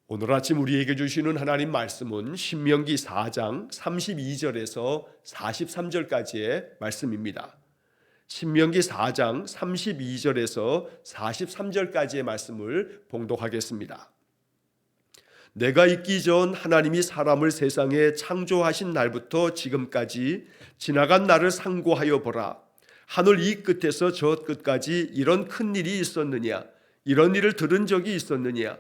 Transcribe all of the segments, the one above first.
오늘 아침 우리에게 주시는 하나님 말씀은 신명기 4장 32절에서 43절까지의 말씀입니다. 신명기 4장 32절에서 43절까지의 말씀을 봉독하겠습니다. 내가 있기 전 하나님이 사람을 세상에 창조하신 날부터 지금까지 지나간 날을 상고하여 보라. 하늘 이 끝에서 저 끝까지 이런 큰 일이 있었느냐? 이런 일을 들은 적이 있었느냐?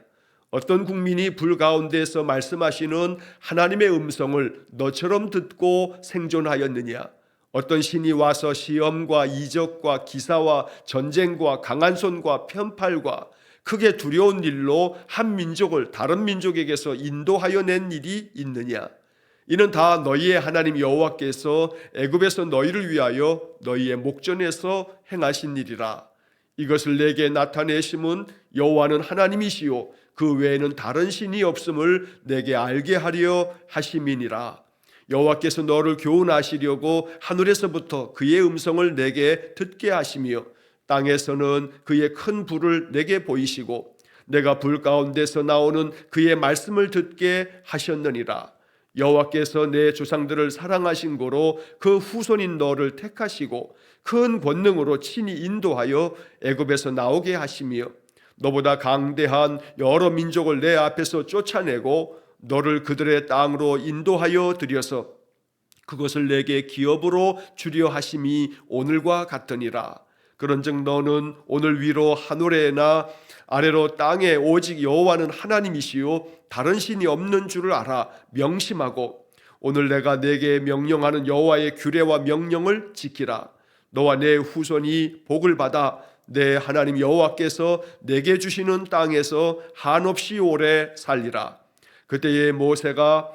어떤 국민이 불 가운데서 말씀하시는 하나님의 음성을 너처럼 듣고 생존하였느냐? 어떤 신이 와서 시험과 이적과 기사와 전쟁과 강한 손과 편팔과 크게 두려운 일로 한 민족을 다른 민족에게서 인도하여 낸 일이 있느냐? 이는 다 너희의 하나님 여호와께서 애굽에서 너희를 위하여 너희의 목전에서 행하신 일이라. 이것을 내게 나타내심은 여호와는 하나님이시요 그 외에는 다른 신이 없음을 내게 알게 하려 하심이니라. 여호와께서 너를 교훈하시려고 하늘에서부터 그의 음성을 내게 듣게 하시며 땅에서는 그의 큰 불을 내게 보이시고 내가 불 가운데서 나오는 그의 말씀을 듣게 하셨느니라. 여호와께서 내 조상들을 사랑하신 고로 그 후손인 너를 택하시고 큰 권능으로 친히 인도하여 애굽에서 나오게 하시며 너보다 강대한 여러 민족을 내 앞에서 쫓아내고 너를 그들의 땅으로 인도하여 들여서 그것을 내게 기업으로 주려 하심이 오늘과 같으니라. 그런즉 너는 오늘 위로 하늘에나 아래로 땅에 오직 여호와는 하나님이시요 다른 신이 없는 줄을 알아 명심하고 오늘 내가 내게 명령하는 여호와의 규례와 명령을 지키라. 너와 내 후손이 복을 받아 내 하나님 여호와께서 내게 주시는 땅에서 한없이 오래 살리라. 그때에 모세가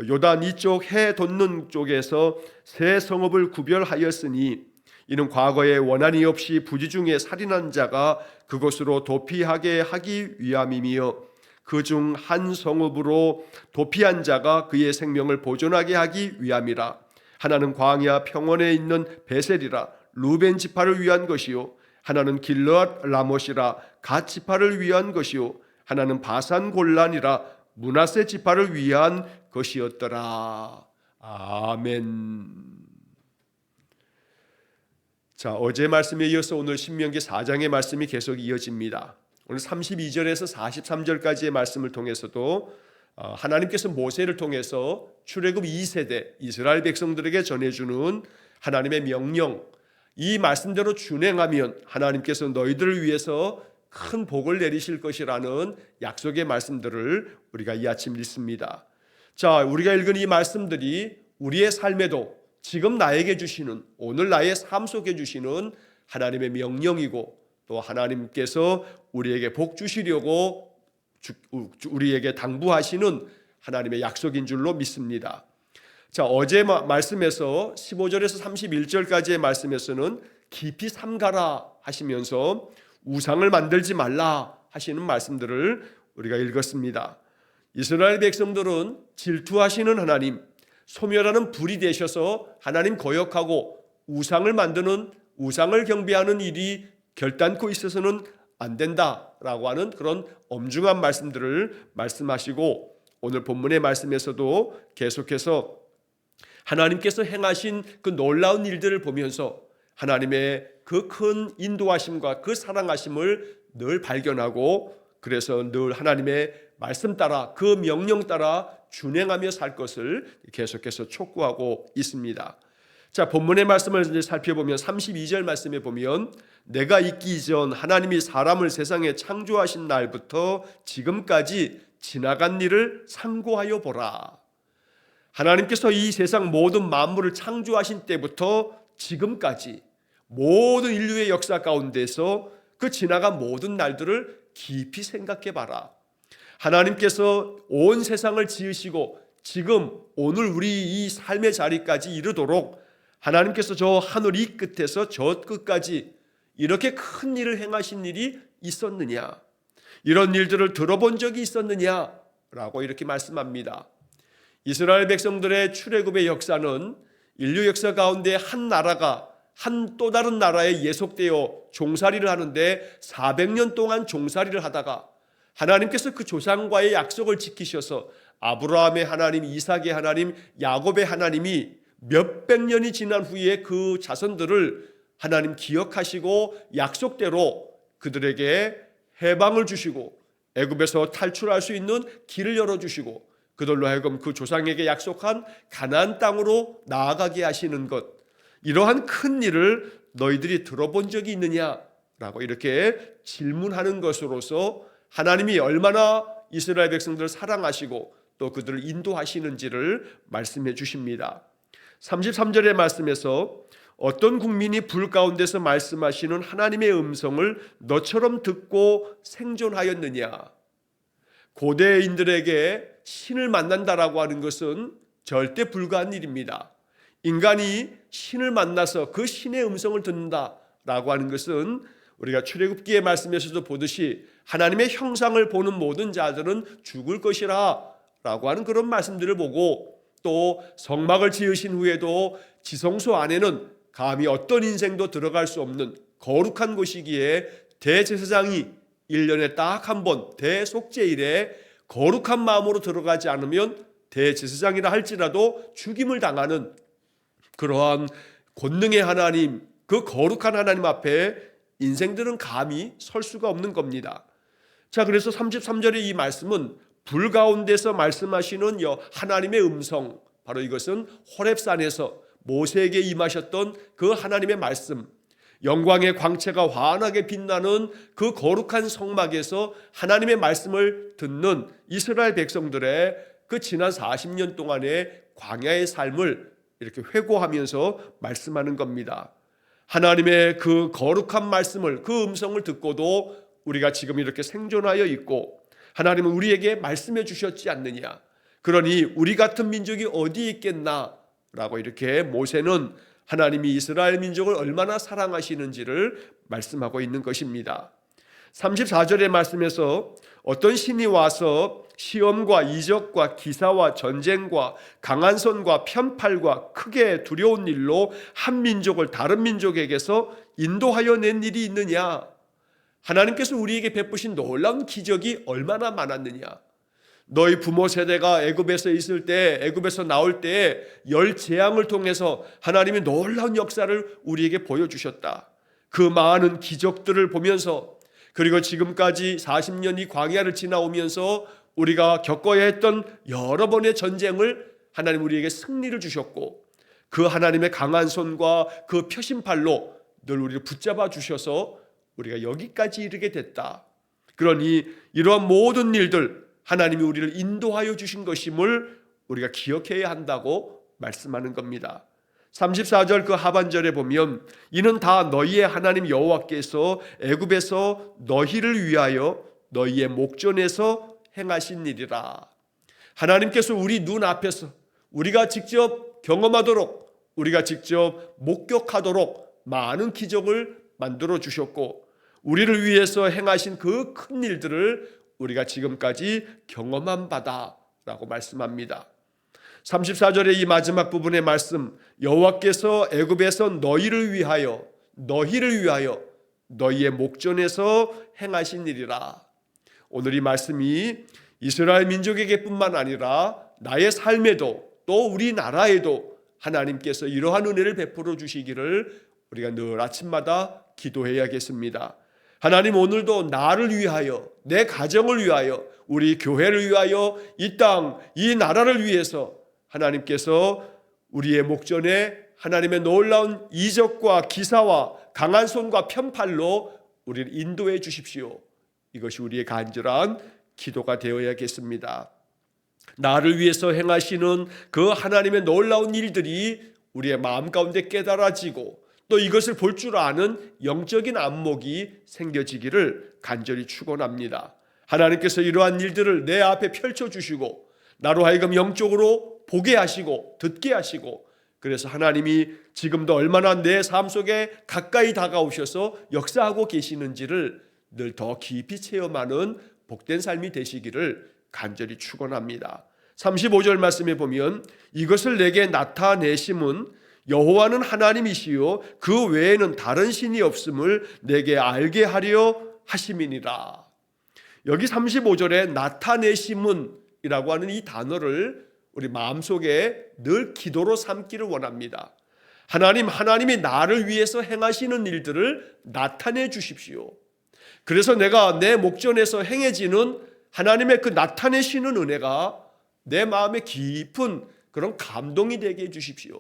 요단 이쪽 해 돋는 쪽에서 세 성읍을 구별하였으니 이는 과거에 원한이 없이 부지중에 살인한 자가 그곳으로 도피하게 하기 위함이며 그 중 한 성읍으로 도피한 자가 그의 생명을 보존하게 하기 위함이라. 하나는 광야 평원에 있는 베셀이라 루벤 지파를 위한 것이요 하나는 길르앗 라못이라 갓 지파를 위한 것이요 하나는 바산 골란이라 므낫세 지파를 위한 것이었더라. 아멘. 자, 어제 말씀에 이어서 오늘 신명기 4장의 말씀이 계속 이어집니다. 오늘 32절에서 43절까지의 말씀을 통해서도 하나님께서 모세를 통해서 출애굽 2세대 이스라엘 백성들에게 전해주는 하나님의 명령, 이 말씀대로 준행하면 하나님께서 너희들을 위해서 큰 복을 내리실 것이라는 약속의 말씀들을 우리가 이 아침 읽습니다. 자, 우리가 읽은 이 말씀들이 우리의 삶에도 지금 나에게 주시는, 오늘 나의 삶 속에 주시는 하나님의 명령이고 또 하나님께서 우리에게 복 주시려고 우리에게 당부하시는 하나님의 약속인 줄로 믿습니다. 자, 어제 말씀에서 15절에서 31절까지의 말씀에서는 깊이 삼가라 하시면서 우상을 만들지 말라 하시는 말씀들을 우리가 읽었습니다. 이스라엘 백성들은 질투하시는 하나님, 소멸하는 불이 되셔서 하나님 거역하고 우상을 만드는, 우상을 경배하는 일이 결단코 있어서는 안 된다라고 하는 그런 엄중한 말씀들을 말씀하시고 오늘 본문의 말씀에서도 계속해서 하나님께서 행하신 그 놀라운 일들을 보면서 하나님의 그 큰 인도하심과 그 사랑하심을 늘 발견하고 그래서 늘 하나님의 말씀 따라 그 명령 따라 준행하며 살 것을 계속해서 촉구하고 있습니다. 자, 본문의 말씀을 이제 살펴보면 32절 말씀에 보면 내가 있기 전 하나님이 사람을 세상에 창조하신 날부터 지금까지 지나간 일을 상고하여 보라. 하나님께서 이 세상 모든 만물을 창조하신 때부터 지금까지 모든 인류의 역사 가운데서 그 지나간 모든 날들을 깊이 생각해 봐라. 하나님께서 온 세상을 지으시고 지금 오늘 우리 이 삶의 자리까지 이르도록 하나님께서 저 하늘 이 끝에서 저 끝까지 이렇게 큰 일을 행하신 일이 있었느냐? 이런 일들을 들어본 적이 있었느냐? 라고 이렇게 말씀합니다. 이스라엘 백성들의 출애굽의 역사는 인류 역사 가운데 한 나라가 한 또 다른 나라에 예속되어 종살이를 하는데 400년 동안 종살이를 하다가 하나님께서 그 조상과의 약속을 지키셔서 아브라함의 하나님, 이삭의 하나님, 야곱의 하나님이 몇백 년이 지난 후에 그 자손들을 하나님 기억하시고 약속대로 그들에게 해방을 주시고 애굽에서 탈출할 수 있는 길을 열어주시고 그들로 하여금 그 조상에게 약속한 가나안 땅으로 나아가게 하시는 것, 이러한 큰 일을 너희들이 들어본 적이 있느냐라고 이렇게 질문하는 것으로서 하나님이 얼마나 이스라엘 백성들을 사랑하시고 또 그들을 인도하시는지를 말씀해 주십니다. 33절의 말씀에서 어떤 국민이 불 가운데서 말씀하시는 하나님의 음성을 너처럼 듣고 생존하였느냐. 고대인들에게 신을 만난다라고 하는 것은 절대 불가한 일입니다. 인간이 신을 만나서 그 신의 음성을 듣는다라고 하는 것은 우리가 출애굽기의 말씀에서도 보듯이 하나님의 형상을 보는 모든 자들은 죽을 것이라 라고 하는 그런 말씀들을 보고, 또 성막을 지으신 후에도 지성소 안에는 감히 어떤 인생도 들어갈 수 없는 거룩한 곳이기에 대제사장이 1년에 딱 한 번 대속죄일에 거룩한 마음으로 들어가지 않으면 대제사장이라 할지라도 죽임을 당하는 그러한 권능의 하나님, 그 거룩한 하나님 앞에 인생들은 감히 설 수가 없는 겁니다. 자, 그래서 33절의 이 말씀은 불 가운데서 말씀하시는 하나님의 음성, 바로 이것은 호렙산에서 모세에게 임하셨던 그 하나님의 말씀, 영광의 광채가 환하게 빛나는 그 거룩한 성막에서 하나님의 말씀을 듣는 이스라엘 백성들의 그 지난 40년 동안의 광야의 삶을 이렇게 회고하면서 말씀하는 겁니다. 하나님의 그 거룩한 말씀을, 그 음성을 듣고도 우리가 지금 이렇게 생존하여 있고 하나님은 우리에게 말씀해 주셨지 않느냐, 그러니 우리 같은 민족이 어디 있겠나 라고 이렇게 모세는 하나님이 이스라엘 민족을 얼마나 사랑하시는지를 말씀하고 있는 것입니다. 34절의 말씀에서 어떤 신이 와서 시험과 이적과 기사와 전쟁과 강한 손과 편팔과 크게 두려운 일로 한 민족을 다른 민족에게서 인도하여 낸 일이 있느냐. 하나님께서 우리에게 베푸신 놀라운 기적이 얼마나 많았느냐. 너희 부모 세대가 애굽에서 있을 때, 애굽에서 나올 때 열 재앙을 통해서 하나님이 놀라운 역사를 우리에게 보여주셨다. 그 많은 기적들을 보면서, 그리고 지금까지 40년이 광야를 지나오면서 우리가 겪어야 했던 여러 번의 전쟁을 하나님 우리에게 승리를 주셨고, 그 하나님의 강한 손과 그 표심팔로 늘 우리를 붙잡아 주셔서 우리가 여기까지 이르게 됐다. 그러니 이러한 모든 일들 하나님이 우리를 인도하여 주신 것임을 우리가 기억해야 한다고 말씀하는 겁니다. 34절 그 하반절에 보면 이는 다 너희의 하나님 여호와께서 애굽에서 너희를 위하여 너희의 목전에서 행하신 일이라. 하나님께서 우리 눈앞에서 우리가 직접 경험하도록, 우리가 직접 목격하도록 많은 기적을 만들어 주셨고, 우리를 위해서 행하신 그 큰 일들을 우리가 지금까지 경험한 바다라고 말씀합니다. 34절의 이 마지막 부분의 말씀, 여호와께서 애굽에서 너희를 위하여 너희의 목전에서 행하신 일이라. 오늘 이 말씀이 이스라엘 민족에게 뿐만 아니라 나의 삶에도 또 우리나라에도 하나님께서 이러한 은혜를 베풀어 주시기를 우리가 늘 아침마다 기도해야겠습니다. 하나님, 오늘도 나를 위하여, 내 가정을 위하여, 우리 교회를 위하여, 이 땅, 이 나라를 위해서 하나님께서 우리의 목전에 하나님의 놀라운 이적과 기사와 강한 손과 편팔로 우리를 인도해 주십시오. 이것이 우리의 간절한 기도가 되어야겠습니다. 나를 위해서 행하시는 그 하나님의 놀라운 일들이 우리의 마음 가운데 깨달아지고, 또 이것을 볼 줄 아는 영적인 안목이 생겨지기를 간절히 축원합니다. 하나님께서 이러한 일들을 내 앞에 펼쳐주시고 나로 하여금 영적으로 보게 하시고 듣게 하시고, 그래서 하나님이 지금도 얼마나 내 삶 속에 가까이 다가오셔서 역사하고 계시는지를 늘 더 깊이 체험하는 복된 삶이 되시기를 간절히 축원합니다. 35절 말씀에 보면 이것을 내게 나타내심은 여호와는 하나님이시요 그 외에는 다른 신이 없음을 내게 알게 하려 하심이니라. 여기 35절에 나타내심은이라고 하는 이 단어를 우리 마음속에 늘 기도로 삼기를 원합니다. 하나님이 나를 위해서 행하시는 일들을 나타내 주십시오. 그래서 내가 내 목전에서 행해지는 하나님의 그 나타내시는 은혜가 내 마음에 깊은 그런 감동이 되게 해 주십시오.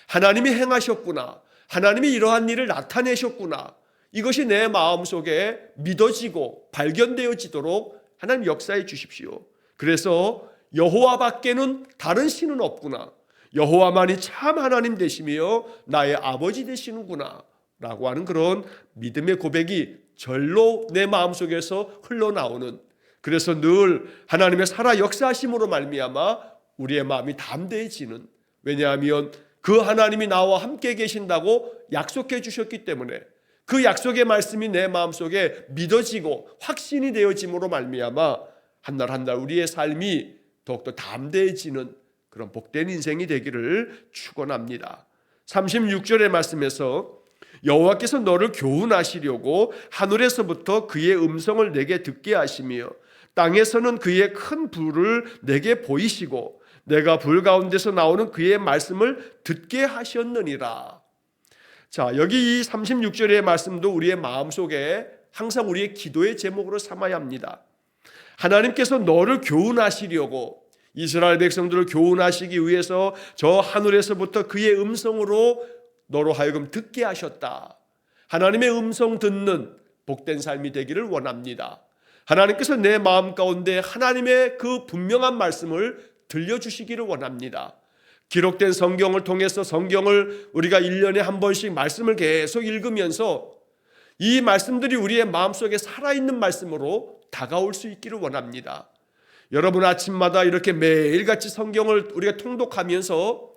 하나님이 행하셨구나. 하나님이 이러한 일을 나타내셨구나. 이것이 내 마음속에 믿어지고 발견되어지도록 하나님 역사해 주십시오. 그래서 여호와밖에는 다른 신은 없구나. 여호와만이 참 하나님 되시며 나의 아버지 되시는구나 라고 하는 그런 믿음의 고백이 절로 내 마음속에서 흘러나오는, 그래서 늘 하나님의 살아 역사하심으로 말미암아 우리의 마음이 담대해지는, 왜냐하면 그 하나님이 나와 함께 계신다고 약속해 주셨기 때문에 그 약속의 말씀이 내 마음속에 믿어지고 확신이 되어짐으로 말미암아 한날 한날 우리의 삶이 더욱더 담대해지는 그런 복된 인생이 되기를 축원합니다. 36절의 말씀에서 여호와께서 너를 교훈하시려고 하늘에서부터 그의 음성을 내게 듣게 하시며 땅에서는 그의 큰 불을 내게 보이시고 내가 불 가운데서 나오는 그의 말씀을 듣게 하셨느니라. 자, 여기 이 36절의 말씀도 우리의 마음속에 항상 우리의 기도의 제목으로 삼아야 합니다. 하나님께서 너를 교훈하시려고, 이스라엘 백성들을 교훈하시기 위해서 저 하늘에서부터 그의 음성으로 너로 하여금 듣게 하셨다. 하나님의 음성 듣는 복된 삶이 되기를 원합니다. 하나님께서 내 마음 가운데 하나님의 그 분명한 말씀을 들려주시기를 원합니다. 기록된 성경을 통해서 성경을 우리가 1년에 한 번씩 말씀을 계속 읽으면서 이 말씀들이 우리의 마음속에 살아있는 말씀으로 다가올 수 있기를 원합니다. 여러분 아침마다 이렇게 매일같이 성경을 우리가 통독하면서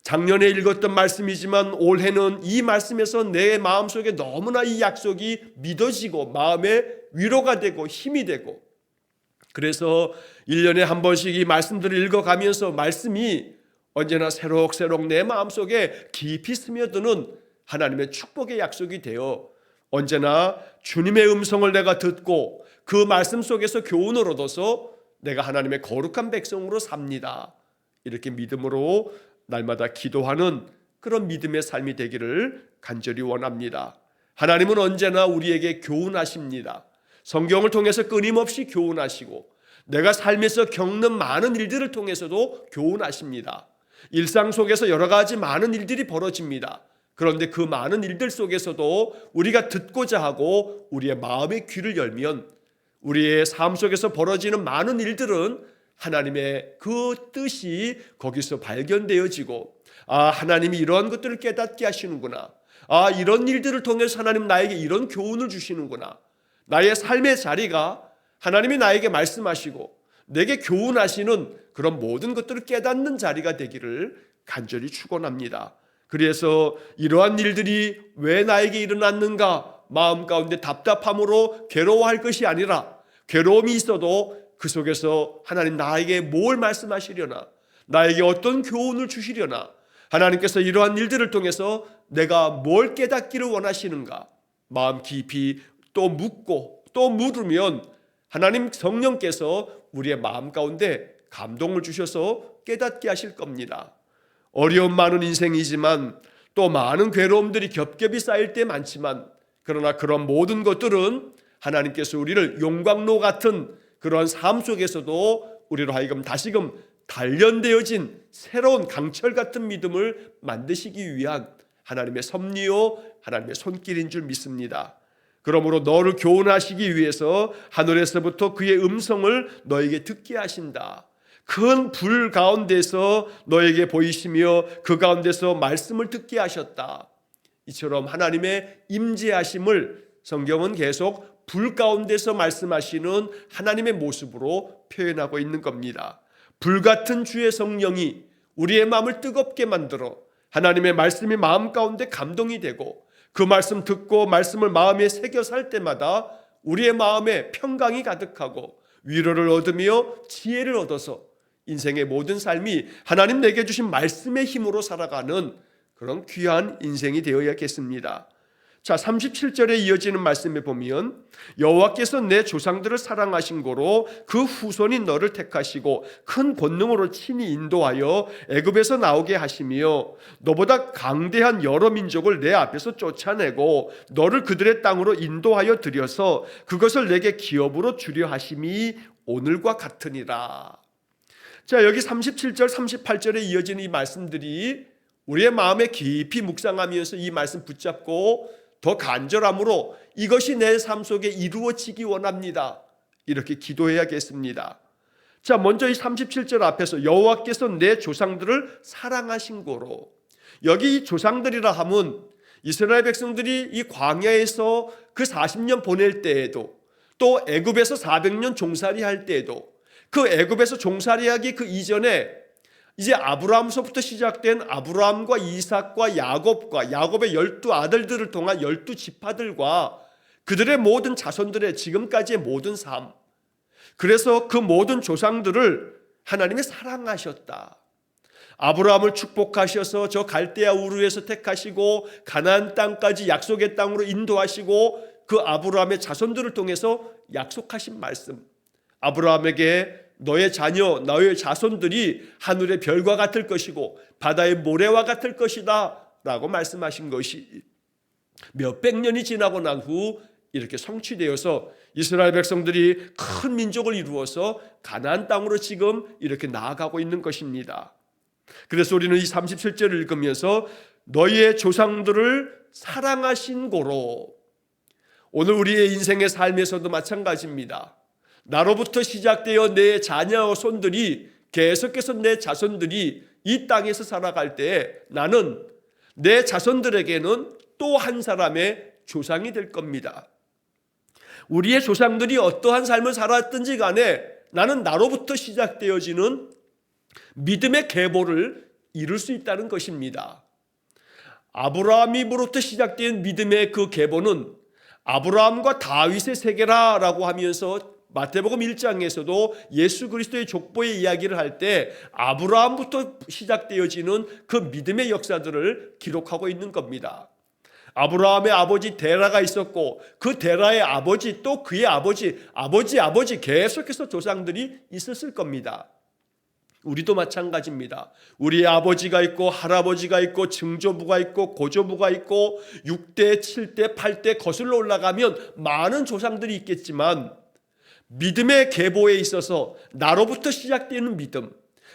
작년에 읽었던 말씀이지만 올해는 이 말씀에서 내 마음속에 너무나 이 약속이 믿어지고 마음에 위로가 되고 힘이 되고, 그래서 1년에 한 번씩 이 말씀들을 읽어가면서 말씀이 언제나 새록새록 내 마음속에 깊이 스며드는 하나님의 축복의 약속이 되어 언제나 주님의 음성을 내가 듣고 그 말씀 속에서 교훈을 얻어서 내가 하나님의 거룩한 백성으로 삽니다. 이렇게 믿음으로 날마다 기도하는 그런 믿음의 삶이 되기를 간절히 원합니다. 하나님은 언제나 우리에게 교훈하십니다. 성경을 통해서 끊임없이 교훈하시고 내가 삶에서 겪는 많은 일들을 통해서도 교훈하십니다. 일상 속에서 여러 가지 많은 일들이 벌어집니다. 그런데 그 많은 일들 속에서도 우리가 듣고자 하고 우리의 마음의 귀를 열면 우리의 삶 속에서 벌어지는 많은 일들은 하나님의 그 뜻이 거기서 발견되어지고, 하나님이 이러한 것들을 깨닫게 하시는구나. 이런 일들을 통해서 하나님 나에게 이런 교훈을 주시는구나. 나의 삶의 자리가 하나님이 나에게 말씀하시고 내게 교훈하시는 그런 모든 것들을 깨닫는 자리가 되기를 간절히 축원합니다. 그래서 이러한 일들이 왜 나에게 일어났는가 마음 가운데 답답함으로 괴로워할 것이 아니라, 괴로움이 있어도 그 속에서 하나님 나에게 뭘 말씀하시려나, 나에게 어떤 교훈을 주시려나, 하나님께서 이러한 일들을 통해서 내가 뭘 깨닫기를 원하시는가 마음 깊이 또 묻고 또 물으면 하나님 성령께서 우리의 마음 가운데 감동을 주셔서 깨닫게 하실 겁니다. 어려움 많은 인생이지만 또 많은 괴로움들이 겹겹이 쌓일 때 많지만, 그러나 그런 모든 것들은 하나님께서 우리를 용광로 같은 그러한 삶 속에서도 우리로 하여금 다시금 단련되어진 새로운 강철 같은 믿음을 만드시기 위한 하나님의 섭리요 하나님의 손길인 줄 믿습니다. 그러므로 너를 교훈하시기 위해서 하늘에서부터 그의 음성을 너에게 듣게 하신다. 큰 불 가운데서 너에게 보이시며 그 가운데서 말씀을 듣게 하셨다. 이처럼 하나님의 임재하심을 성경은 계속 불 가운데서 말씀하시는 하나님의 모습으로 표현하고 있는 겁니다. 불같은 주의 성령이 우리의 마음을 뜨겁게 만들어 하나님의 말씀이 마음 가운데 감동이 되고 그 말씀 듣고 말씀을 마음에 새겨 살 때마다 우리의 마음에 평강이 가득하고 위로를 얻으며 지혜를 얻어서 인생의 모든 삶이 하나님 내게 주신 말씀의 힘으로 살아가는 그런 귀한 인생이 되어야겠습니다. 자, 37절에 이어지는 말씀에 보면 여호와께서 내 조상들을 사랑하신 고로 그 후손인 너를 택하시고 큰 권능으로 친히 인도하여 애굽에서 나오게 하시며 너보다 강대한 여러 민족을 내 앞에서 쫓아내고 너를 그들의 땅으로 인도하여 들여서 그것을 내게 기업으로 주려 하심이 오늘과 같으니라. 자, 여기 37절 38절에 이어지는 이 말씀들이 우리의 마음에 깊이 묵상하면서 이 말씀 붙잡고 더 간절함으로 이것이 내 삶 속에 이루어지기 원합니다, 이렇게 기도해야겠습니다. 자, 먼저 이 37절 앞에서 여호와께서 내 조상들을 사랑하신 고로, 여기 이 조상들이라 함은 이스라엘 백성들이 이 광야에서 그 40년 보낼 때에도 또 애굽에서 400년 종살이 할 때에도 그 애굽에서 종살이하기 그 이전에 이제 아브라함서부터 시작된 아브라함과 이삭과 야곱의 12 아들들을 통한 12 지파들과 그들의 모든 자손들의 지금까지의 모든 삶, 그래서 그 모든 조상들을 하나님이 사랑하셨다. 아브라함을 축복하셔서 저 갈대아 우르에서 택하시고 가나안 땅까지 약속의 땅으로 인도하시고 그 아브라함의 자손들을 통해서 약속하신 말씀, 아브라함에게 너의 자녀, 너의 자손들이 하늘의 별과 같을 것이고 바다의 모래와 같을 것이다 라고 말씀하신 것이 몇백 년이 지나고 난 후 이렇게 성취되어서 이스라엘 백성들이 큰 민족을 이루어서 가나안 땅으로 지금 이렇게 나아가고 있는 것입니다. 그래서 우리는 이 37절을 읽으면서 너희의 조상들을 사랑하신 고로, 오늘 우리의 인생의 삶에서도 마찬가지입니다. 나로부터 시작되어 내 자녀와 손들이 계속해서 내 자손들이 이 땅에서 살아갈 때 나는 내 자손들에게는 또 한 사람의 조상이 될 겁니다. 우리의 조상들이 어떠한 삶을 살았든지 간에 나는 나로부터 시작되어지는 믿음의 계보를 이룰 수 있다는 것입니다. 아브라함으로부터 시작된 믿음의 그 계보는 아브라함과 다윗의 세계라라고 하면서 마태복음 1장에서도 예수 그리스도의 족보의 이야기를 할 때 아브라함부터 시작되어지는 그 믿음의 역사들을 기록하고 있는 겁니다. 아브라함의 아버지 데라가 있었고 그 데라의 아버지 또 그의 아버지 계속해서 조상들이 있었을 겁니다. 우리도 마찬가지입니다. 우리의 아버지가 있고 할아버지가 있고 증조부가 있고 고조부가 있고 6대, 7대, 8대 거슬러 올라가면 많은 조상들이 있겠지만 믿음의 계보에 있어서 나로부터 시작되는 믿음,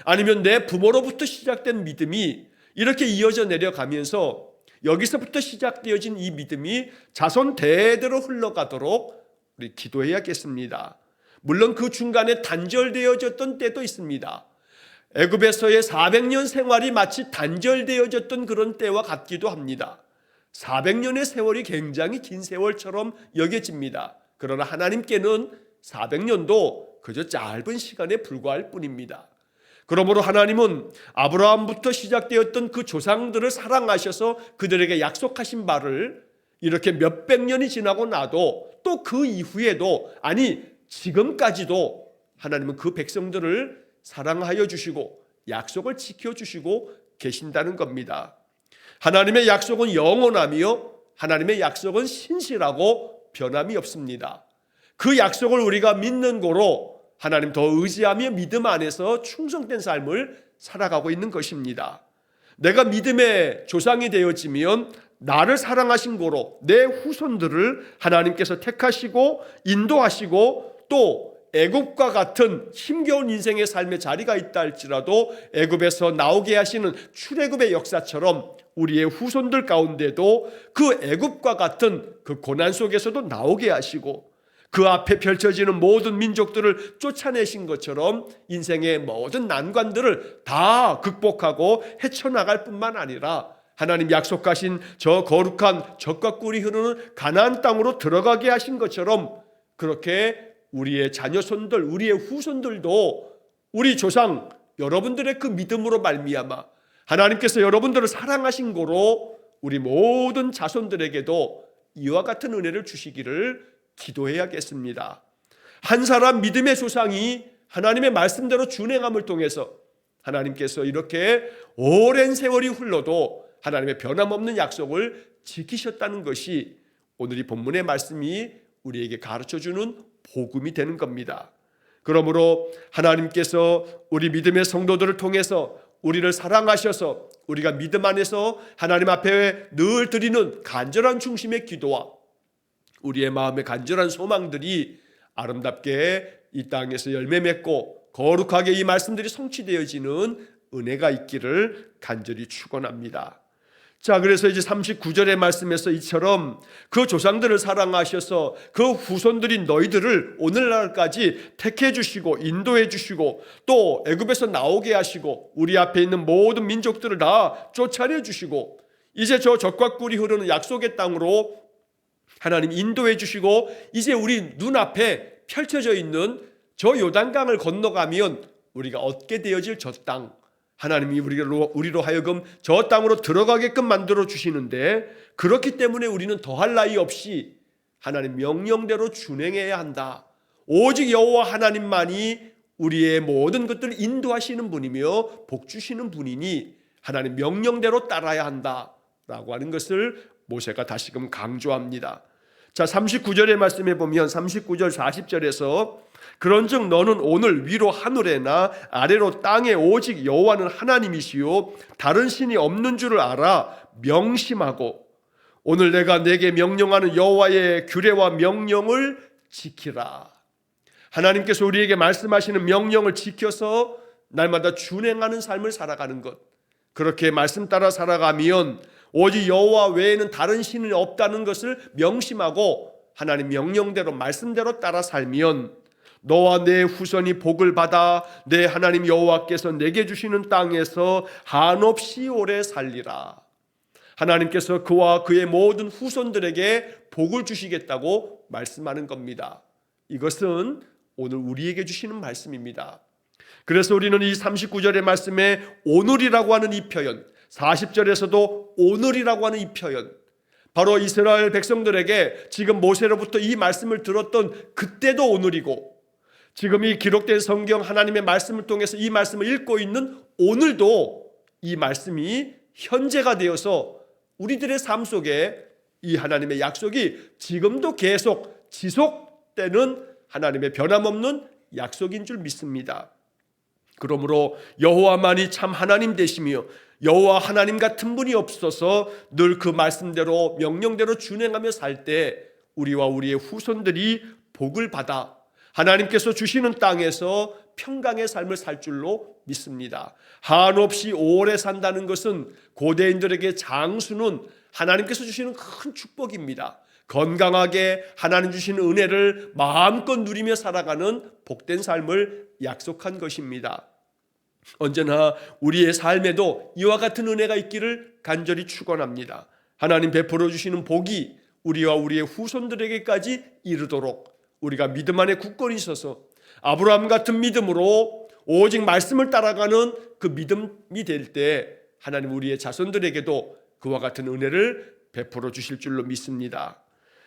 아니면 내 부모로부터 시작된 믿음이 이렇게 이어져 내려가면서 여기서부터 시작되어진 이 믿음이 자손 대대로 흘러가도록 우리 기도해야겠습니다. 물론 그 중간에 단절되어졌던 때도 있습니다. 애굽에서의 400년 생활이 마치 단절되어졌던 그런 때와 같기도 합니다. 400년의 세월이 굉장히 긴 세월처럼 여겨집니다. 그러나 하나님께는 400년도 그저 짧은 시간에 불과할 뿐입니다. 그러므로 하나님은 아브라함부터 시작되었던 그 조상들을 사랑하셔서 그들에게 약속하신 바를 이렇게 몇백 년이 지나고 나도 또 그 이후에도, 아니 지금까지도 하나님은 그 백성들을 사랑하여 주시고 약속을 지켜주시고 계신다는 겁니다. 하나님의 약속은 영원하며 하나님의 약속은 신실하고 변함이 없습니다. 그 약속을 우리가 믿는 고로 하나님 더 의지하며 믿음 안에서 충성된 삶을 살아가고 있는 것입니다. 내가 믿음의 조상이 되어지면 나를 사랑하신 고로 내 후손들을 하나님께서 택하시고 인도하시고 또 애굽과 같은 힘겨운 인생의 삶의 자리가 있다 할지라도 애굽에서 나오게 하시는 출애굽의 역사처럼 우리의 후손들 가운데도 그 애굽과 같은 그 고난 속에서도 나오게 하시고 그 앞에 펼쳐지는 모든 민족들을 쫓아내신 것처럼 인생의 모든 난관들을 다 극복하고 헤쳐나갈 뿐만 아니라 하나님 약속하신 저 거룩한 젖과 꿀이 흐르는 가나안 땅으로 들어가게 하신 것처럼 그렇게 우리의 자녀손들, 우리의 후손들도 우리 조상 여러분들의 그 믿음으로 말미암아 하나님께서 여러분들을 사랑하신 고로 우리 모든 자손들에게도 이와 같은 은혜를 주시기를 기도해야겠습니다. 한 사람 믿음의 조상이 하나님의 말씀대로 준행함을 통해서 하나님께서 이렇게 오랜 세월이 흘러도 하나님의 변함없는 약속을 지키셨다는 것이 오늘 이 본문의 말씀이 우리에게 가르쳐주는 복음이 되는 겁니다. 그러므로 하나님께서 우리 믿음의 성도들을 통해서 우리를 사랑하셔서 우리가 믿음 안에서 하나님 앞에 늘 드리는 간절한 중심의 기도와 우리의 마음의 간절한 소망들이 아름답게 이 땅에서 열매 맺고 거룩하게 이 말씀들이 성취되어지는 은혜가 있기를 간절히 축원합니다. 자, 그래서 이제 39절의 말씀에서 이처럼 그 조상들을 사랑하셔서 그 후손들인 너희들을 오늘날까지 택해 주시고 인도해 주시고 또 애굽에서 나오게 하시고 우리 앞에 있는 모든 민족들을 다 쫓아내 주시고 이제 저 젖과 꿀이 흐르는 약속의 땅으로 하나님 인도해 주시고 이제 우리 눈앞에 펼쳐져 있는 저 요단강을 건너가면 우리가 얻게 되어질 저 땅, 하나님이 우리로 하여금 저 땅으로 들어가게끔 만들어 주시는데 그렇기 때문에 우리는 더할 나위 없이 하나님 명령대로 준행해야 한다. 오직 여호와 하나님만이 우리의 모든 것들을 인도하시는 분이며 복 주시는 분이니 하나님 명령대로 따라야 한다라고 하는 것을 모세가 다시금 강조합니다. 자, 39절의 말씀에 보면 39절 40절에서 그런즉 너는 오늘 위로 하늘에나 아래로 땅에 오직 여호와는 하나님이시요 다른 신이 없는 줄을 알아 명심하고 오늘 내가 내게 명령하는 여호와의 규례와 명령을 지키라. 하나님께서 우리에게 말씀하시는 명령을 지켜서 날마다 준행하는 삶을 살아가는 것, 그렇게 말씀 따라 살아가면 오직 여호와 외에는 다른 신이 없다는 것을 명심하고 하나님 명령대로 말씀대로 따라 살면 너와 내 후손이 복을 받아 내 하나님 여호와께서 내게 주시는 땅에서 한없이 오래 살리라. 하나님께서 그와 그의 모든 후손들에게 복을 주시겠다고 말씀하는 겁니다. 이것은 오늘 우리에게 주시는 말씀입니다. 그래서 우리는 이 39절의 말씀에 오늘이라고 하는 이 표현, 40절에서도 오늘이라고 하는 이 표현, 바로 이스라엘 백성들에게 지금 모세로부터 이 말씀을 들었던 그때도 오늘이고 지금 이 기록된 성경 하나님의 말씀을 통해서 이 말씀을 읽고 있는 오늘도 이 말씀이 현재가 되어서 우리들의 삶 속에 이 하나님의 약속이 지금도 계속 지속되는 하나님의 변함없는 약속인 줄 믿습니다. 그러므로 여호와만이 참 하나님 되시며 여호와 하나님 같은 분이 없어서 늘 그 말씀대로 명령대로 준행하며 살 때 우리와 우리의 후손들이 복을 받아 하나님께서 주시는 땅에서 평강의 삶을 살 줄로 믿습니다. 한없이 오래 산다는 것은 고대인들에게 장수는 하나님께서 주시는 큰 축복입니다. 건강하게 하나님 주시는 은혜를 마음껏 누리며 살아가는 복된 삶을 약속한 것입니다. 언제나 우리의 삶에도 이와 같은 은혜가 있기를 간절히 축원합니다. 하나님 베풀어 주시는 복이 우리와 우리의 후손들에게까지 이르도록 우리가 믿음 안에 굳건히 있어서 아브라함 같은 믿음으로 오직 말씀을 따라가는 그 믿음이 될 때 하나님 우리의 자손들에게도 그와 같은 은혜를 베풀어 주실 줄로 믿습니다.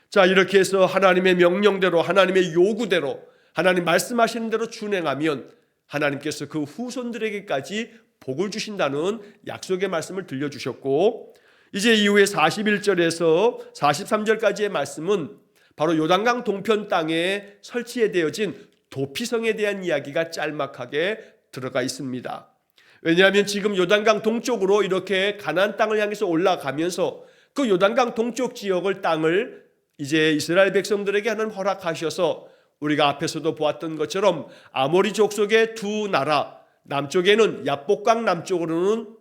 자, 이렇게 해서 하나님의 명령대로 하나님의 요구대로 하나님 말씀하시는 대로 준행하면 하나님께서 그 후손들에게까지 복을 주신다는 약속의 말씀을 들려주셨고 이제 이후에 41절에서 43절까지의 말씀은 바로 요단강 동편 땅에 설치되어진 도피성에 대한 이야기가 짤막하게 들어가 있습니다. 왜냐하면 지금 요단강 동쪽으로 이렇게 가나안 땅을 향해서 올라가면서 그 요단강 동쪽 지역을 땅을 이제 이스라엘 백성들에게 하나님 허락하셔서 우리가 앞에서도 보았던 것처럼 아모리 족속의 두 나라, 남쪽에는 야복강 남쪽으로는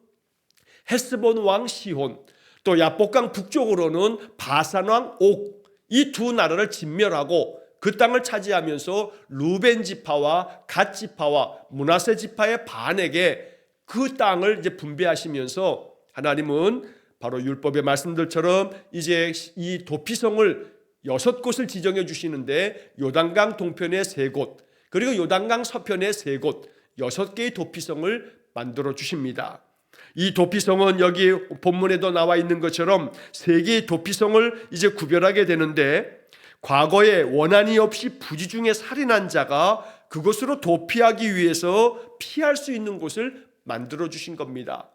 헤스본 왕 시혼, 또 야복강 북쪽으로는 바산 왕 옥, 이 두 나라를 진멸하고 그 땅을 차지하면서 루벤 지파와 갓 지파와 므낫세 지파의 반에게 그 땅을 이제 분배하시면서 하나님은 바로 율법의 말씀들처럼 이제 이 도피성을 6곳을 지정해 주시는데 요단강 동편에 3곳 그리고 요단강 서편에 3곳 6개의 도피성을 만들어 주십니다. 이 도피성은 여기 본문에도 나와 있는 것처럼 3개의 도피성을 이제 구별하게 되는데 과거에 원한이 없이 부지중에 살인한 자가 그곳으로 도피하기 위해서 피할 수 있는 곳을 만들어 주신 겁니다.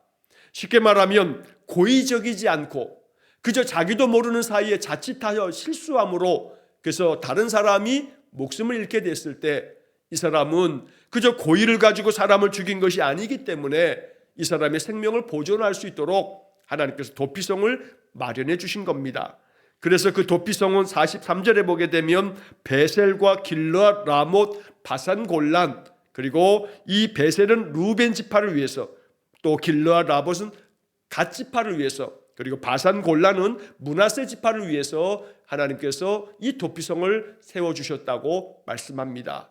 쉽게 말하면 고의적이지 않고 그저 자기도 모르는 사이에 자칫하여 실수함으로 그래서 다른 사람이 목숨을 잃게 됐을 때 이 사람은 그저 고의를 가지고 사람을 죽인 것이 아니기 때문에 이 사람의 생명을 보존할 수 있도록 하나님께서 도피성을 마련해 주신 겁니다. 그래서 그 도피성은 43절에 보게 되면 베셀과 길르앗, 라못, 바산 골란, 그리고 이 베셀은 루벤 지파를 위해서, 또 길르앗, 라못은 갓 지파를 위해서, 그리고 바산 골란은 므낫세 지파를 위해서 하나님께서 이 도피성을 세워주셨다고 말씀합니다.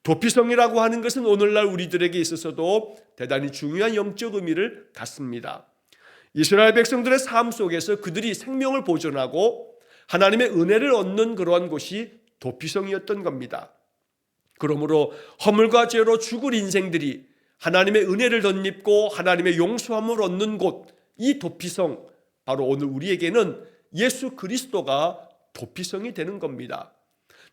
도피성이라고 하는 것은 오늘날 우리들에게 있어서도 대단히 중요한 영적 의미를 갖습니다. 이스라엘 백성들의 삶 속에서 그들이 생명을 보존하고 하나님의 은혜를 얻는 그러한 곳이 도피성이었던 겁니다. 그러므로 허물과 죄로 죽을 인생들이 하나님의 은혜를 덧입고 하나님의 용서함을 얻는 곳, 이 도피성, 바로 오늘 우리에게는 예수 그리스도가 도피성이 되는 겁니다.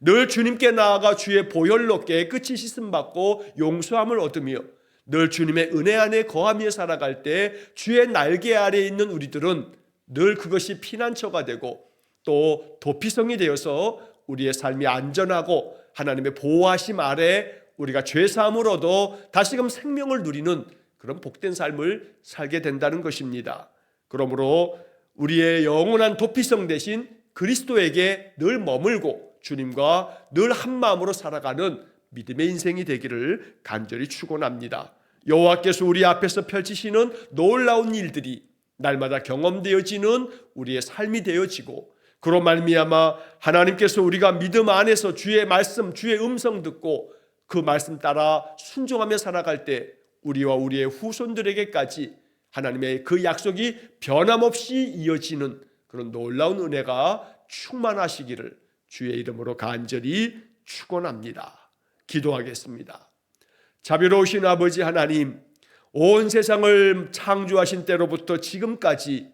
늘 주님께 나아가 주의 보혈로 깨끗이 씻음받고 용서함을 얻으며 늘 주님의 은혜 안에 거하며 살아갈 때 주의 날개 아래에 있는 우리들은 늘 그것이 피난처가 되고 또 도피성이 되어서 우리의 삶이 안전하고 하나님의 보호하심 아래 우리가 죄사함을 얻어 다시금 생명을 누리는 그런 복된 삶을 살게 된다는 것입니다. 그러므로 우리의 영원한 도피성 대신 그리스도에게 늘 머물고 주님과 늘 한마음으로 살아가는 믿음의 인생이 되기를 간절히 축원합니다. 여호와께서 우리 앞에서 펼치시는 놀라운 일들이 날마다 경험되어지는 우리의 삶이 되어지고 그로 말미암아 하나님께서 우리가 믿음 안에서 주의 말씀, 주의 음성 듣고 그 말씀 따라 순종하며 살아갈 때 우리와 우리의 후손들에게까지 하나님의 그 약속이 변함없이 이어지는 그런 놀라운 은혜가 충만하시기를 주의 이름으로 간절히 축원합니다. 기도하겠습니다. 자비로우신 아버지 하나님, 온 세상을 창조하신 때로부터 지금까지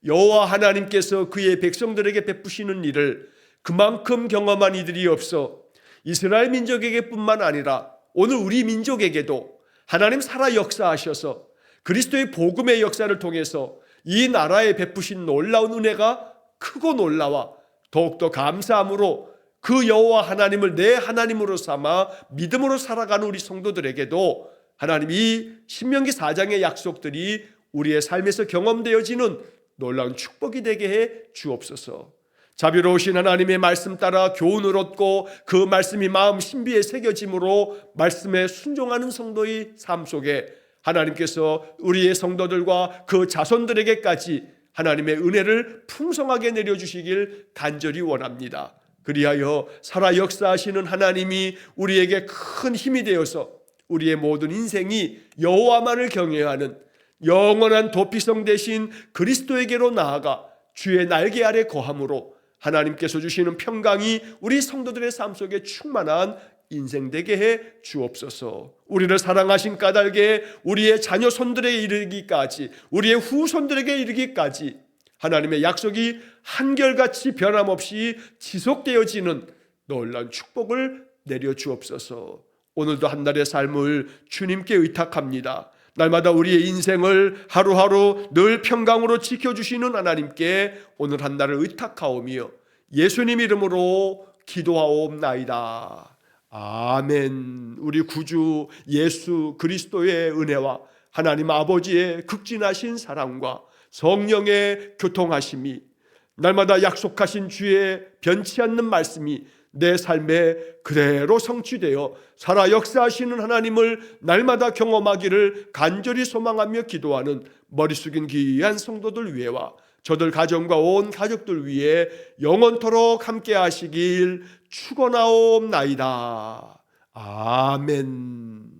여호와 하나님께서 그의 백성들에게 베푸시는 일을 그만큼 경험한 이들이 없어 이스라엘 민족에게 뿐만 아니라 오늘 우리 민족에게도 하나님 살아 역사하셔서 그리스도의 복음의 역사를 통해서 이 나라에 베푸신 놀라운 은혜가 크고 놀라워 더욱더 감사함으로 그 여호와 하나님을 내 하나님으로 삼아 믿음으로 살아가는 우리 성도들에게도 하나님이 신명기 4장의 약속들이 우리의 삶에서 경험되어지는 놀라운 축복이 되게 해 주옵소서. 자비로우신 하나님의 말씀 따라 교훈을 얻고 그 말씀이 마음 신비에 새겨짐으로 말씀에 순종하는 성도의 삶 속에 하나님께서 우리의 성도들과 그 자손들에게까지 하나님의 은혜를 풍성하게 내려주시길 간절히 원합니다. 그리하여 살아 역사하시는 하나님이 우리에게 큰 힘이 되어서 우리의 모든 인생이 여호와만을 경외하는 영원한 도피성 대신 그리스도에게로 나아가 주의 날개 아래 거함으로 하나님께서 주시는 평강이 우리 성도들의 삶 속에 충만한 인생 되게 해 주옵소서. 우리를 사랑하신 까닭에 우리의 자녀 손들에게 이르기까지 우리의 후손들에게 이르기까지 하나님의 약속이 한결같이 변함없이 지속되어지는 놀라운 축복을 내려 주옵소서. 오늘도 한 달의 삶을 주님께 의탁합니다. 날마다 우리의 인생을 하루하루 늘 평강으로 지켜주시는 하나님께 오늘 한 달을 의탁하오며 예수님 이름으로 기도하옵나이다. 아멘. 우리 구주 예수 그리스도의 은혜와 하나님 아버지의 극진하신 사랑과 성령의 교통하심이 날마다 약속하신 주의 변치 않는 말씀이 내 삶에 그대로 성취되어 살아 역사하시는 하나님을 날마다 경험하기를 간절히 소망하며 기도하는 머리 숙인 귀한 성도들 위해와 저들 가정과 온 가족들 위해 영원토록 함께 하시길 축원하옵나이다. 아멘.